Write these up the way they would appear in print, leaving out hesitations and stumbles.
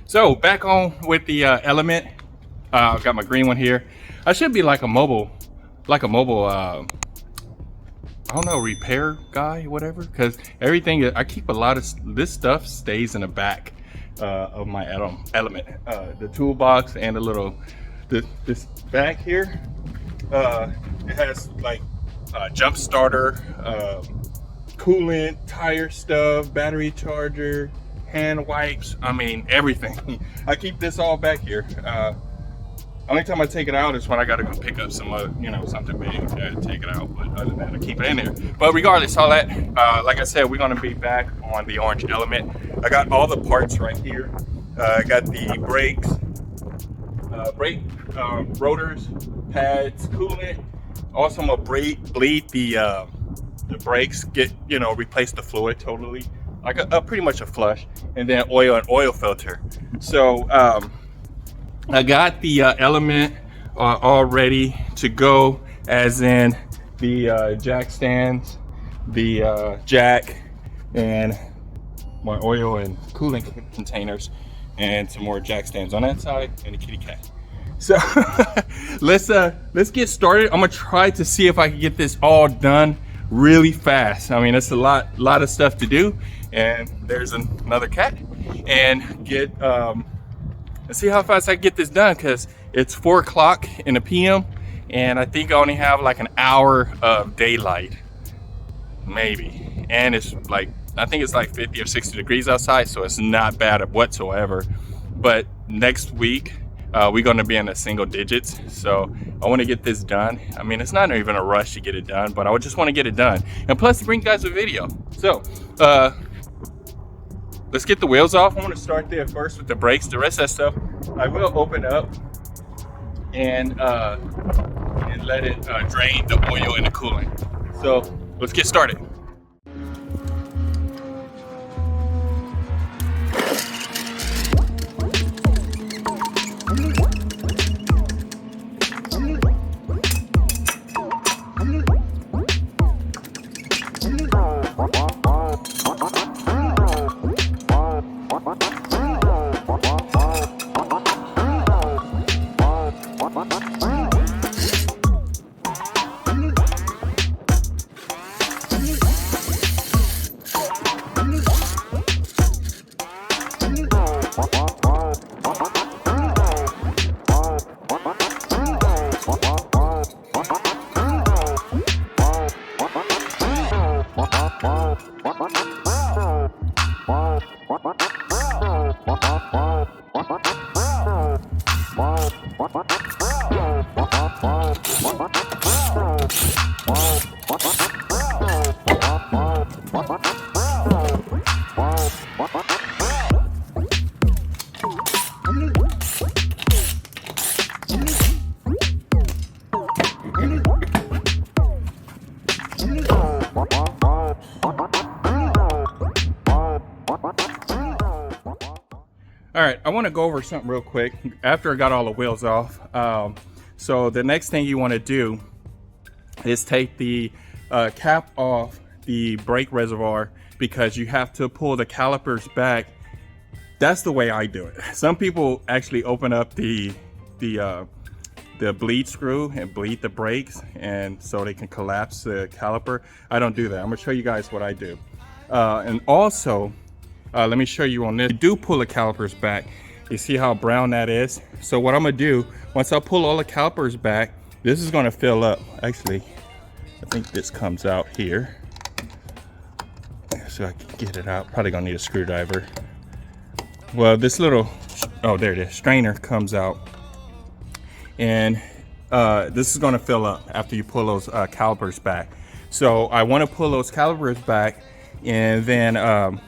So back on with the Element. I've got my green one here. I should be like a mobile, I don't know, repair guy, whatever. Because everything, I keep a lot of this stuff stays in the back of my Element. The toolbox and the little, this bag here. It has like jump starter, coolant, tire stuff, battery charger, hand wipes. I mean, everything. I keep this all back here. Only time I take it out is when I gotta go pick up some something big to take it out. But other than that, I keep it in there. But regardless, all that, like I said, we're gonna be back on the orange Element. I got all the parts right here. I got the brakes, brake rotors, pads, coolant. Also, I'm gonna bleed the brakes, replace the fluid totally, like a pretty much a flush, and then oil and oil filter. So I got the Element all ready to go, as in the jack stands, the jack, and my oil and coolant containers, and some more jack stands on that side, and a kitty cat. So let's get started. I'm gonna try to see if I can get this all done really fast. I mean, it's a lot of stuff to do, and there's another cat, and get let's see how fast I can get this done, because it's 4 o'clock in the PM, and I think I only have like an hour of daylight, maybe. And it's like, I think it's like 50 or 60 degrees outside, so it's not bad whatsoever. But next week, we're gonna be in the single digits, so I wanna get this done. I mean, it's not even a rush to get it done, but I just wanna get it done. And plus, to bring you guys a video. So, let's get the wheels off. I'm gonna start there first with the brakes. The rest of that stuff, I will open up and let it drain the oil and the coolant. So let's get started. All right, I want to go over something real quick after I got all the wheels off. So the next thing you want to do is take the cap off the brake reservoir, because you have to pull the calipers back. That's the way I do it. Some people actually open up the bleed screw and bleed the brakes, and so they can collapse the caliper. I don't do that. I'm gonna show you guys what I do. And also, let me show you on this. You do pull the calipers back. You see how brown that is? So what I'm gonna do, once I pull all the calipers back, this is gonna fill up. Actually, I think this comes out here. So I can get it out. Probably gonna need a screwdriver. Well, this little, oh, there it is, strainer comes out. And this is gonna fill up after you pull those calipers back. So I wanna pull those calipers back, and then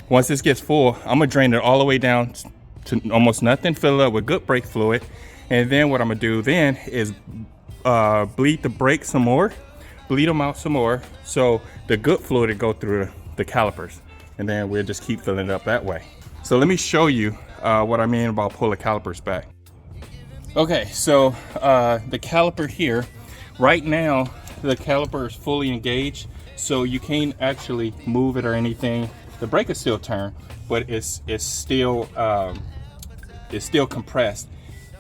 once this gets full, I'm gonna drain it all the way down to almost nothing, fill it up with good brake fluid. And then what I'm gonna do then is bleed the brakes some more, bleed them out some more, so the good fluid will go through the calipers. And then we'll just keep filling it up that way. So let me show you what I mean about pull the calipers back. Okay, so the caliper here, right now, the caliper is fully engaged, so you can't actually move it or anything. The brake is still turned, but it's still it's still compressed.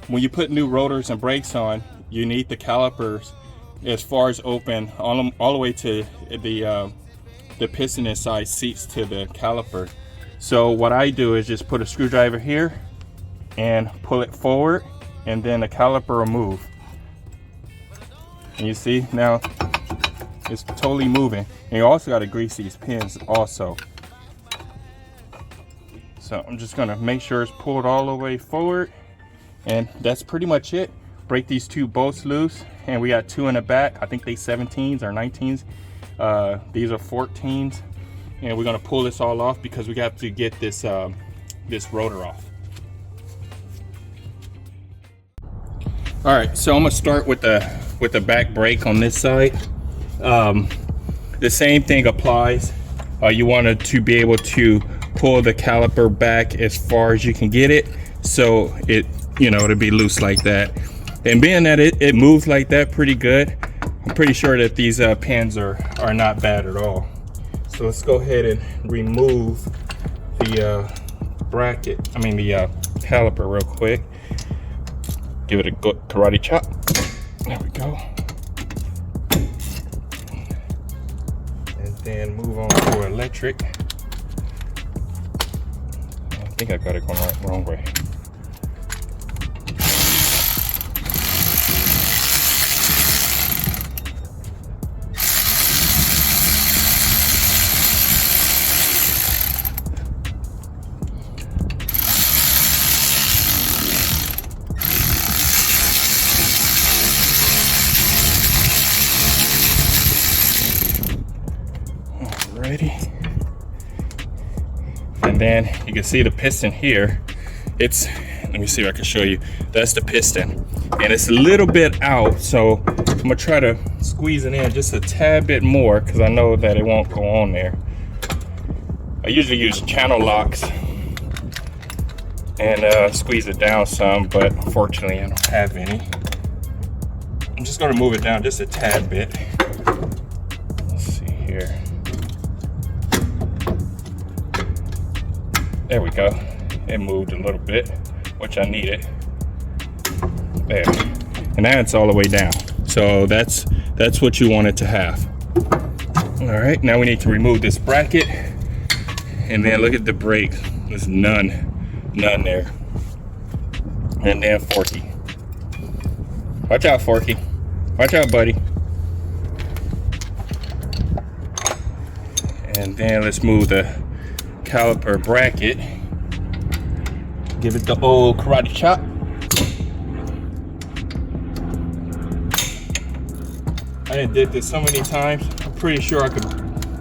When you put new rotors and brakes on, you need the calipers as far as open all the way to the piston inside seats to the caliper. So what I do is just put a screwdriver here and pull it forward, and then the caliper will move. And you see now it's totally moving. And you also got to grease these pins also. So I'm just gonna make sure it's pulled all the way forward, and that's pretty much it. Break these two bolts loose, and we got two in the back. I think they 17s or 19s. These are 14s, and we're gonna pull this all off because we got to get this this rotor off. All right, so I'm gonna start with the back brake on this side. The same thing applies. You want to be able to pull the caliper back as far as you can get it, so it, you know, to be loose like that. And being that it moves like that pretty good, I'm pretty sure that these pins are not bad at all. So let's go ahead and remove the bracket, I mean the caliper real quick. Give it a good karate chop. There we go. And then move on to electric. I think I got it going the wrong way. Alrighty. And then you can see the piston here. It's, let me see if I can show you. That's the piston, and it's a little bit out, so I'm gonna try to squeeze it in just a tad bit more because I know that it won't go on there. I usually use channel locks and squeeze it down some, but unfortunately I don't have any. I'm just gonna move it down just a tad bit. Let's see here. There we go. It moved a little bit, which I needed. There. And that's all the way down. So that's what you want it to have. All right, now we need to remove this bracket. And then look at the brake. There's none there. And then Forky. Watch out, Forky. Watch out, buddy. And then let's move the caliper bracket. Give it the old karate chop. I did this so many times. I'm pretty sure I could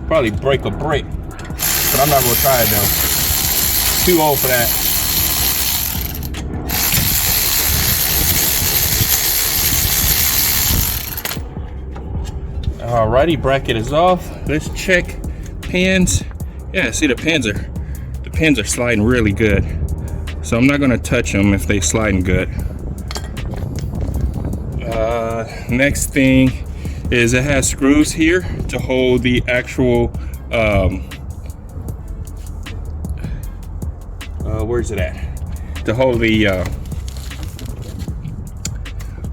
probably break a brake, but I'm not gonna try it though. Too old for that. Alrighty, bracket is off. Let's check pins. Yeah, see the pins are sliding really good. So I'm not gonna touch them if they sliding good. Next thing is it has screws here to hold the actual, where's it at? To hold the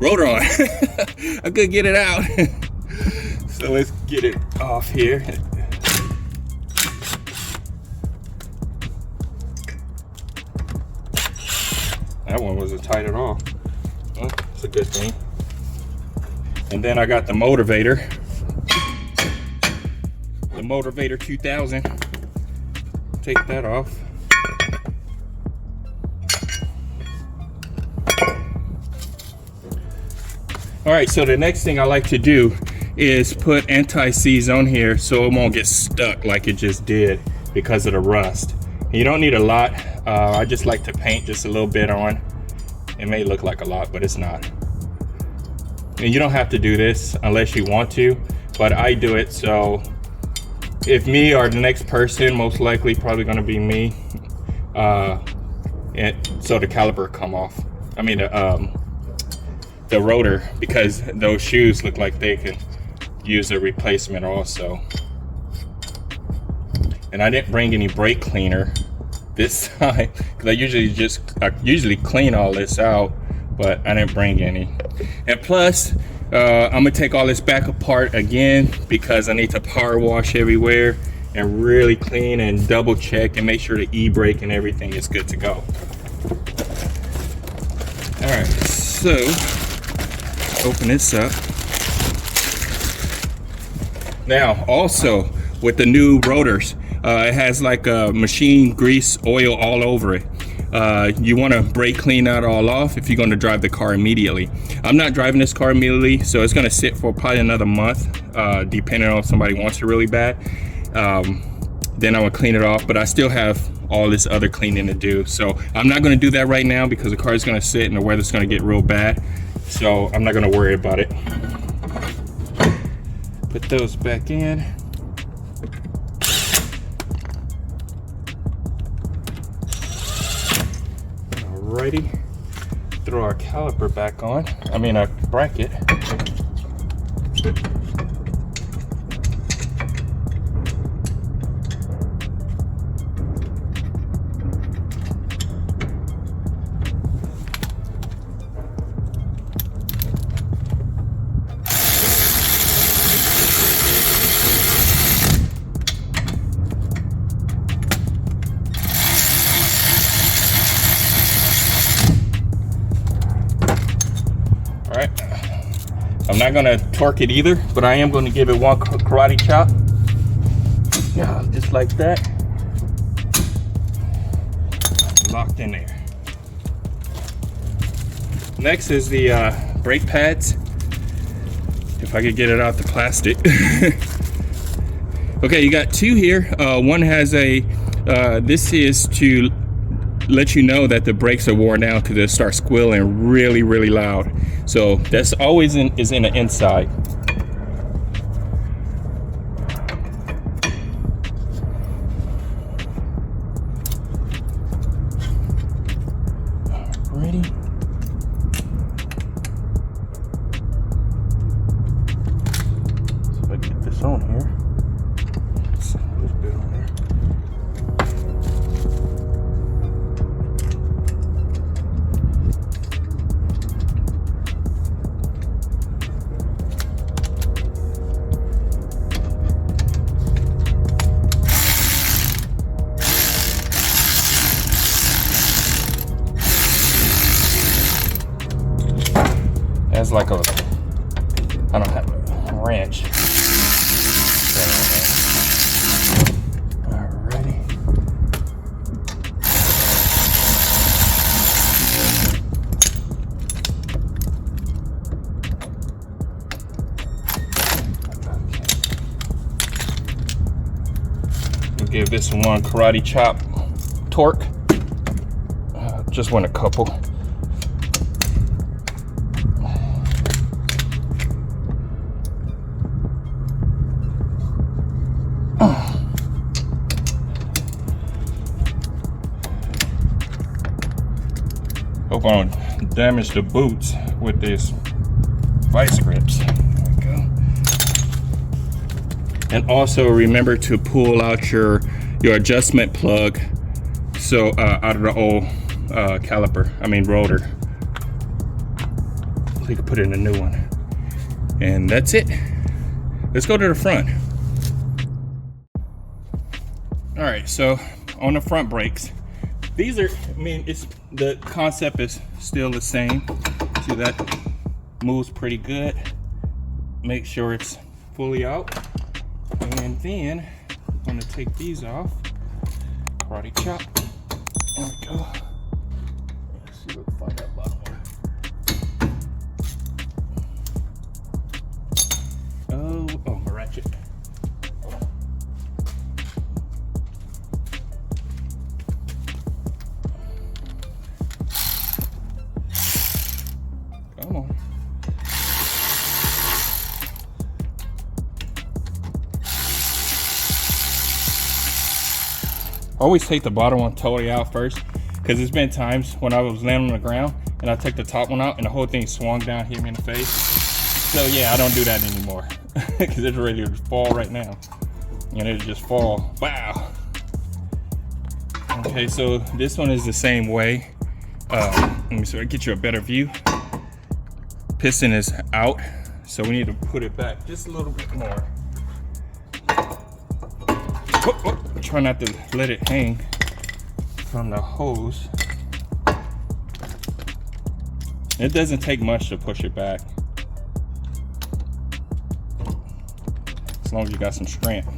rotor on. I could get it out. So let's get it off here. That one wasn't tight at all. Well, it's a good thing. And then I got the motivator. The motivator 2000. Take that off. All right, so the next thing I like to do is put anti-seize on here so it won't get stuck like it just did because of the rust. You don't need a lot. I just like to paint just a little bit on. It may look like a lot, but it's not. And you don't have to do this unless you want to, but I do it so if me or the next person, most likely probably gonna be me, and so the caliper come off. I mean the rotor, because those shoes look like they could use a replacement also. And I didn't bring any brake cleaner this time because I usually clean all this out, but I didn't bring any. And plus, I'm gonna take all this back apart again because I need to power wash everywhere and really clean and double check and make sure the e-brake and everything is good to go. All right, so open this up. Now, also with the new rotors, it has like a machine grease oil all over it. You want to brake clean that all off if you're going to drive the car immediately. I'm not driving this car immediately, so it's going to sit for probably another month, depending on if somebody wants it really bad. Then I'm going to clean it off, but I still have all this other cleaning to do. So I'm not going to do that right now because the car is going to sit and the weather's going to get real bad. So I'm not going to worry about it. Put those back in. Alrighty, throw our caliper back on. I mean, our bracket. I'm not gonna torque it either, but I am gonna give it one karate chop. Yeah, just like that. Locked in there. Next is the brake pads. If I could get it out the plastic. Okay, you got two here. One has a, this is to let you know that the brakes are worn down because they start squealing really, really loud. So that's always is in the inside. Ready? So if I get this on here. Let's see, a little bit on there. It's like a, I don't have a wrench. Alrighty. We'll give this one karate chop torque. Just went a couple. Hope I don't damage the boots with this vice grips. There we go. And also remember to pull out your adjustment plug so out of the old rotor. So you can put in a new one. And that's it. Let's go to the front. All right, so on the front brakes, these are, I mean, the concept is still the same. See, that moves pretty good. Make sure it's fully out. And then I'm gonna take these off. Karate chop. There we go. Let's see if we can find that bottom one. Oh, my ratchet. Come on. Always take the bottom one totally out first, because there's been times when I was laying on the ground and I took the top one out and the whole thing swung down, hit me in the face. So yeah, I don't do that anymore because it's ready to fall right now. And it'll just fall. Wow. Okay, so this one is the same way. Let me see if I get you a better view. Piston is out, so we need to put it back just a little bit more. Try not to let it hang from the hose. It doesn't take much to push it back, as long as you got some strength.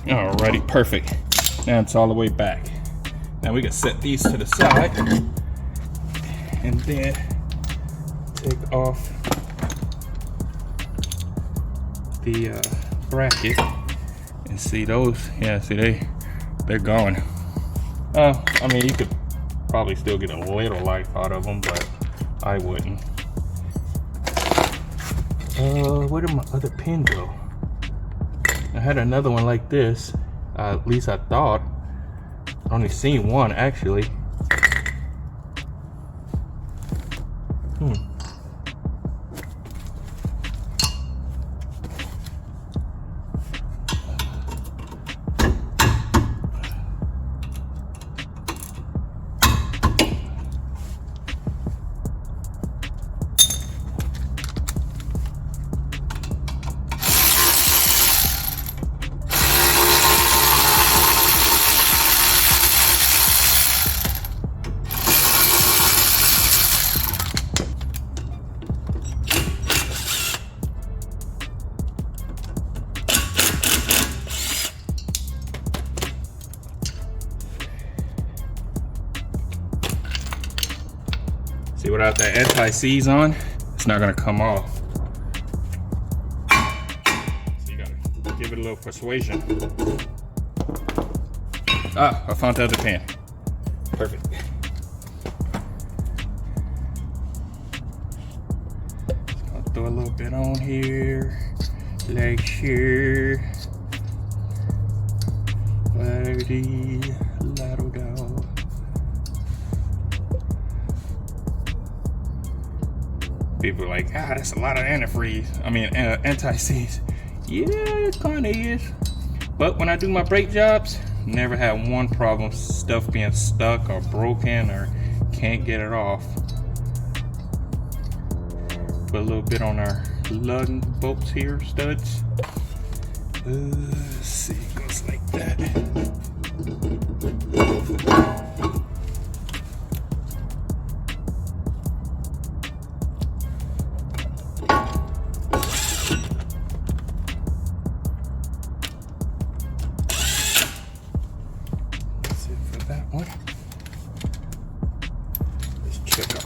Alrighty, perfect. Now it's all the way back. Now we can set these to the side and then take off the bracket and see those. Yeah, see they're gone. I mean, you could probably still get a little life out of them, but I wouldn't. Where did my other pin go? I had another one like this. At least I thought. I only seen one actually. See, without the anti-seize on, it's not gonna come off. So you gotta give it a little persuasion. Ah, I found the other pin. Perfect. Just gonna throw a little bit on here, like here. People are like, that's a lot of antifreeze. I mean, anti-seize. Yeah, it kinda is. But when I do my brake jobs, never have one problem, stuff being stuck or broken or can't get it off. Put a little bit on our lug bolts here, studs. Let's see, it goes like that.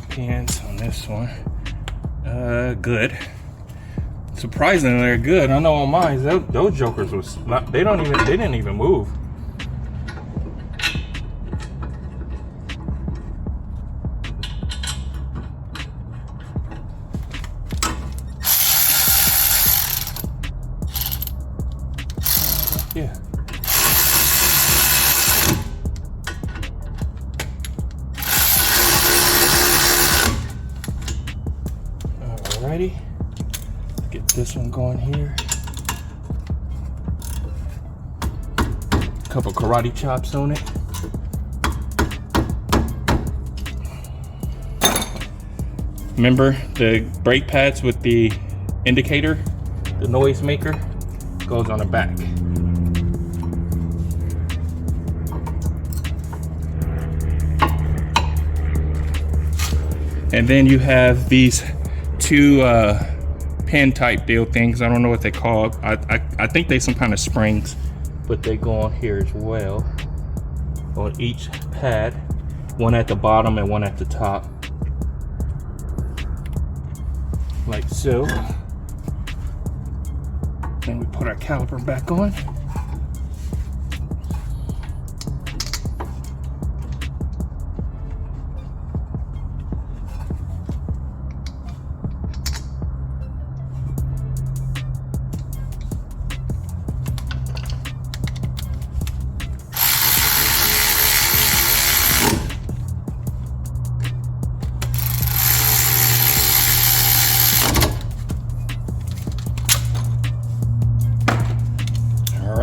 Pins on this one. Good. Surprisingly, they're good. I know on mine, those jokers was not, they didn't even move. Yeah. Alrighty, let's get this one going here. Couple karate chops on it. Remember the brake pads with the indicator, the noise maker, goes on the back. And then you have these two pin type deal things. I don't know what they call. I think they some kind of springs, but they go on here as well on each pad, one at the bottom and one at the top, like so. Then we put our caliper back on.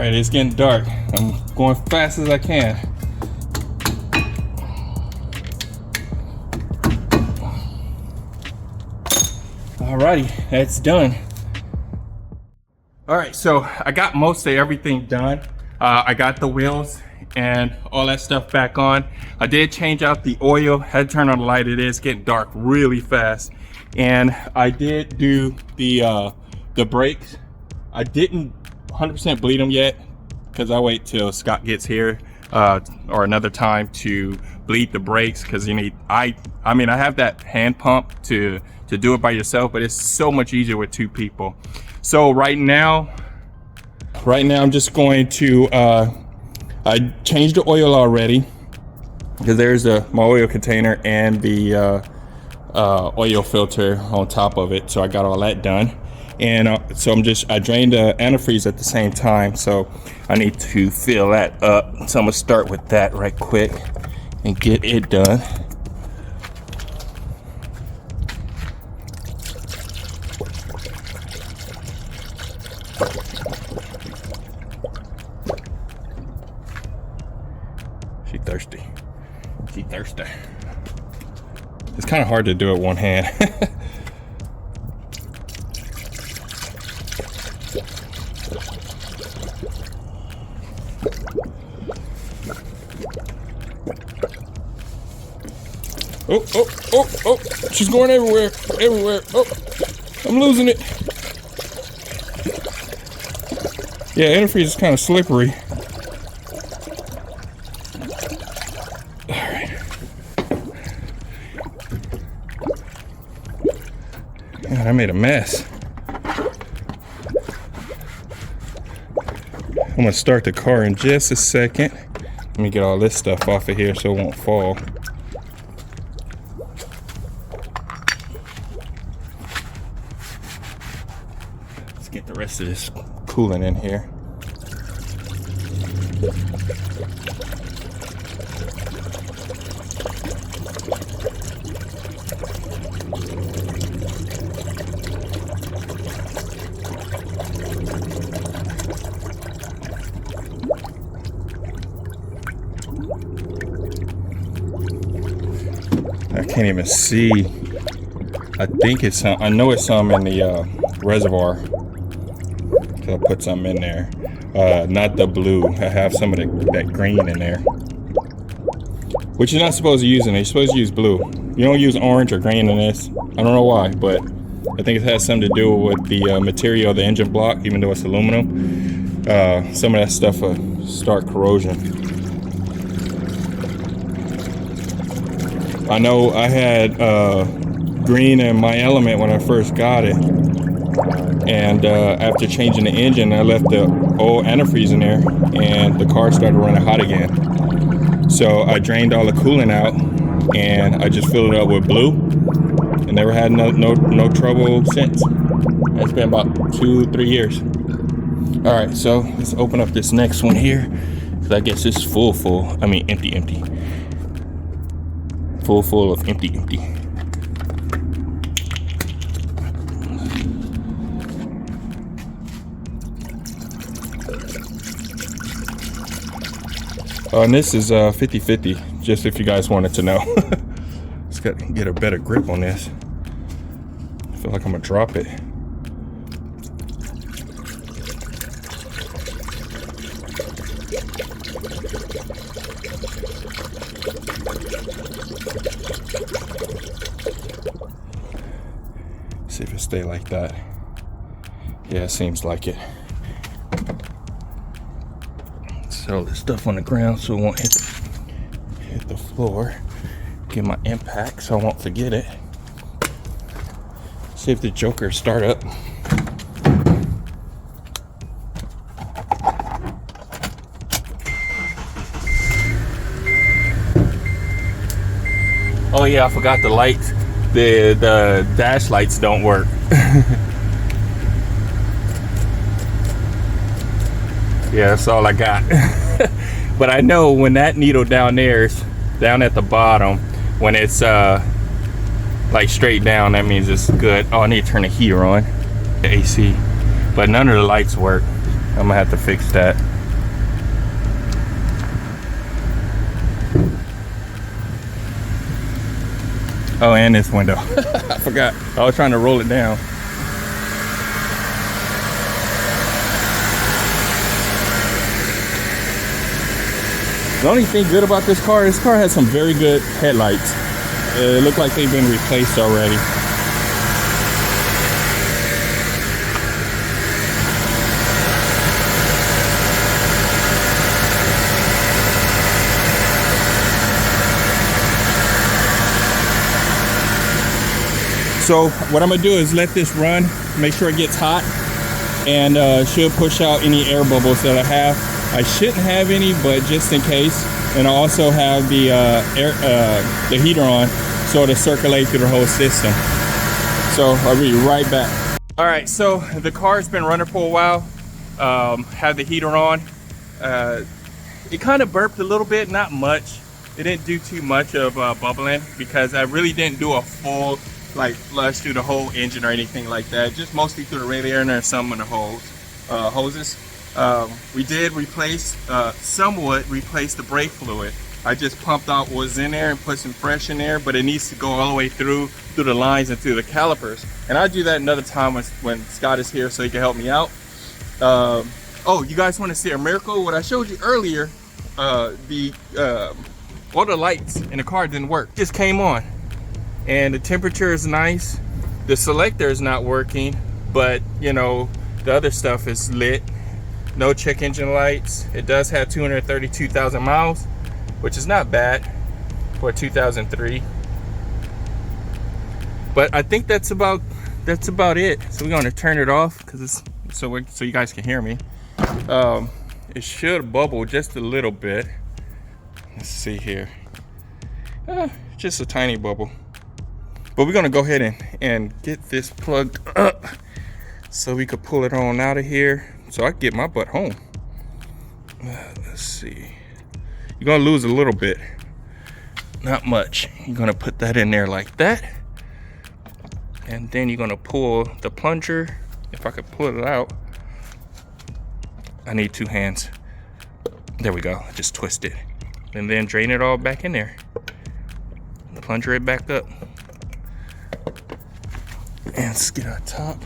right, it's getting dark. I'm going fast as I can. Alrighty, that's done. All right, so I got most of everything done. I got the wheels and all that stuff back on. I did change out the oil, had to turn on the light. It is getting dark really fast. And I did do the brakes. I didn't 100% bleed them yet because I wait till Scott gets here or another time to bleed the brakes, because you need, I mean, I have that hand pump to do it by yourself, but it's so much easier with two people. So right now I'm just going to, I changed the oil already, because there's my oil container and the oil filter on top of it. So I got all that done. And so I drained the antifreeze at the same time. So I need to fill that up. So I'm gonna start with that right quick and get it done. She thirsty. She thirsty. It's kind of hard to do it one hand. Oh, she's going everywhere. Oh, I'm losing it. Yeah, antifreeze is kind of slippery. All right. God, I made a mess. I'm gonna start the car in just a second. Let me get all this stuff off of here so it won't fall. Get the rest of this coolant in here. I can't even see. I think it's some, I know it's some in the reservoir. I'll put some in there. Not the blue. I have some of that green in there, which you're not supposed to use in it. You're supposed to use blue. You don't use orange or green in this. I don't know why, but I think it has something to do with the material of the engine block, even though it's aluminum. Some of that stuff will start corrosion. I know I had green in my Element when I first got it. And after changing the engine, I left the old antifreeze in there, and the car started running hot again. So I drained all the coolant out, and I just filled it up with blue, and never had no trouble since. It's been about 2-3 years. All right, so let's open up this next one here, because I guess it's full. I mean, empty. Full of empty. And this is 50-50, just if you guys wanted to know. Just got to get a better grip on this. I feel like I'm gonna drop it. See if it stay like that. Yeah, it seems like it. All this stuff on the ground so it won't hit the floor. Get my impact so I won't forget it. See if the Joker start up. Oh yeah, I forgot the lights. The dash lights don't work. Yeah, that's all I got. But I know when that needle down there is down at the bottom, when it's like straight down, that means it's good. Oh, I need to turn the heater on, the AC. But none of the lights work. I'm gonna have to fix that. Oh, and this window. I forgot. I was trying to roll it down. The only thing good about this car has some very good headlights. It look like they've been replaced already. So what I'm gonna do is let this run, make sure it gets hot, and should push out any air bubbles that I have. I shouldn't have any, but just in case. And I also have the the heater on, so it'll circulate through the whole system. So I'll be right back. All right, so the car's been running for a while. Have the heater on. It kind of burped a little bit, not much. It didn't do too much of bubbling because I really didn't do a full like flush through the whole engine or anything like that. Just mostly through the radiator and some of the hoses. We did replace, somewhat replace the brake fluid. I just pumped out what was in there and put some fresh in there, but it needs to go all the way through the lines and through the calipers. And I'll do that another time when Scott is here so he can help me out. Oh, you guys want to see a miracle? What I showed you earlier, all the lights in the car didn't work. Just came on. And the temperature is nice. The selector is not working, but you know, the other stuff is lit. No check engine lights. It does have 232,000 miles, which is not bad for 2003. But I think that's about it. So we're gonna turn it off because it's so you guys can hear me. It should bubble just a little bit. Let's see here. Just a tiny bubble. But we're gonna go ahead and get this plugged up so we could pull it on out of here so I can get my butt home. Let's see. You're gonna lose a little bit, not much. You're gonna put that in there like that, and then you're gonna pull the plunger. If I could pull it out, I need two hands. There we go. Just twist it, and then drain it all back in there. Plunger it back up. And let's get our top.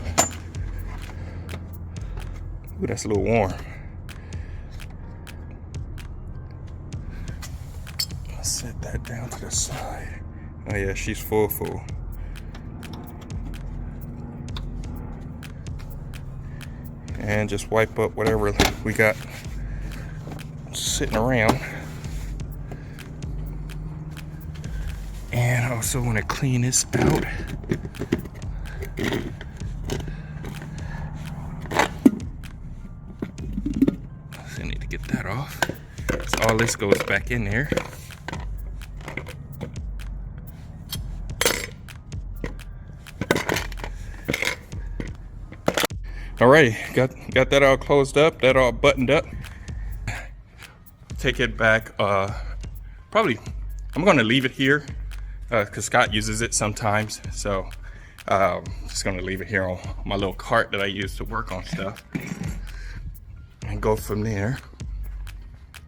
Ooh, that's a little warm. Let's set that down to the side. Oh yeah, she's full. And just wipe up whatever we got sitting around. And I also want to clean this out. So I need to get that off. So all this goes back in there. Alrighty, got that all closed up, that all buttoned up. Take it back. Probably, I'm gonna leave it here because Scott uses it sometimes. So just gonna leave it here on my little cart that I use to work on stuff and go from there.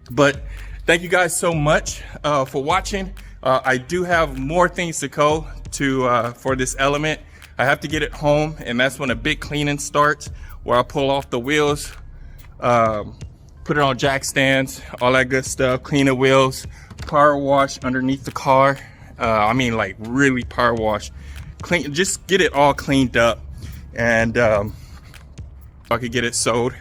But thank you guys so much for watching. I do have more things to go to for this element. I have to get it home, and that's when a big cleaning starts, where I pull off the wheels, put it on jack stands, all that good stuff, clean the wheels, power wash underneath the car. I mean, like really power wash, clean, just get it all cleaned up, and I could get it sold.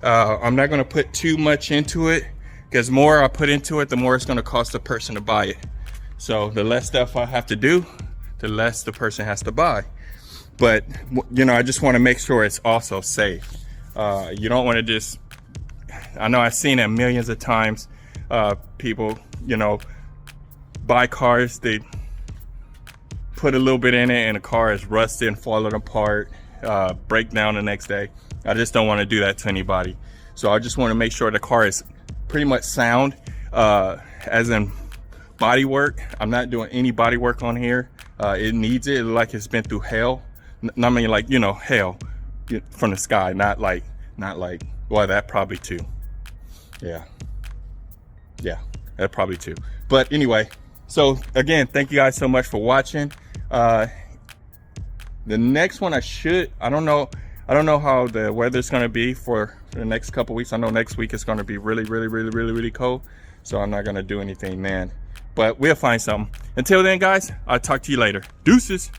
I'm not gonna put too much into it, because the more I put into it, the more it's gonna cost the person to buy it. So the less stuff I have to do, the less the person has to buy. But you know, I just want to make sure it's also safe. You don't want to just, I know I've seen it millions of times, people, you know, buy cars, they put a little bit in it and the car is rusted and falling apart, break down the next day. I just don't want to do that to anybody. So I just want to make sure the car is pretty much sound, as in body work. I'm not doing any body work on here. It needs it like it's been through hell. I mean, like, you know, hell from the sky, not like, well, that probably too. Yeah, that probably too. But anyway, so again, thank you guys so much for watching. The next one I don't know how the weather's gonna be for the next couple weeks. I know next week it's gonna be really cold, so I'm not gonna do anything then. But we'll find something. Until then, guys, I'll talk to you later. Deuces.